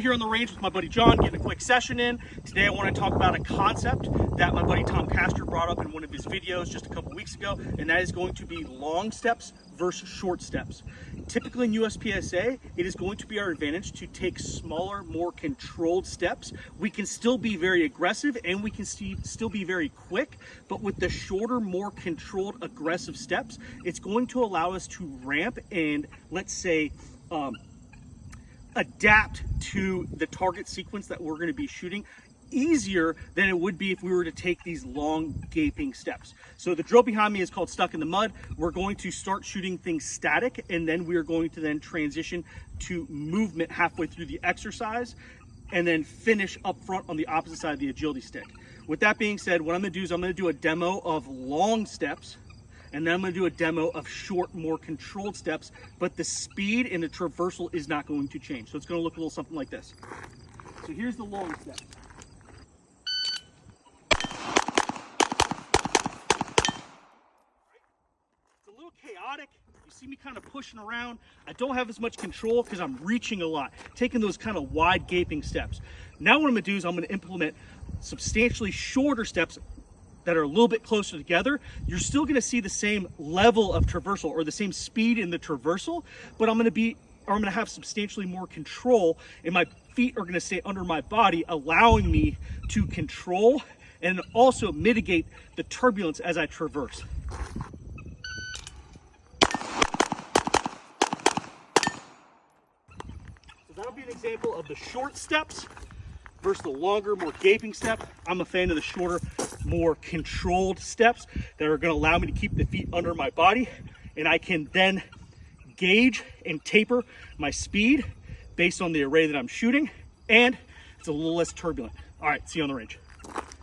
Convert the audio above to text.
Here on the range with my buddy John, getting a quick session in. Today I want to talk about a concept that my buddy Tom Castor brought up in one of his videos just a couple weeks ago, and that is going to be long steps versus short steps. Typically in USPSA, it is going to be our advantage to take smaller, more controlled steps. We can still be very aggressive and we can still be very quick, but with the shorter, more controlled, aggressive steps, it's going to allow us to ramp and, let's say, adapt to the target sequence that we're going to be shooting easier than it would be if we were to take these long gaping steps. So the drill behind me is called Stuck in the Mud. We're going to start shooting things static, and then we're going to then transition to movement halfway through the exercise, and then finish up front on the opposite side of the agility stick. With that being said, what I'm going to do is I'm going to do a demo of long steps, and then I'm going to do a demo of short, more controlled steps, but the speed and the traversal is not going to change. So it's going to look a little something like this. So here's the long step. It's a little chaotic. You see me kind of pushing around. I don't have as much control because I'm reaching a lot, taking those kind of wide gaping steps. Now what I'm going to do is I'm going to implement substantially shorter steps that are a little bit closer together. You're still going to see the same level of traversal or the same speed in the traversal, but I'm going to have substantially more control, and my feet are going to stay under my body, allowing me to control and also mitigate the turbulence as I traverse. So that'll be an example of the short steps versus the longer, more gaping step. I'm a fan of the shorter, more controlled steps that are going to allow me to keep the feet under my body, and I can then gauge and taper my speed based on the array that I'm shooting, and it's a little less turbulent. All right, see you on the range.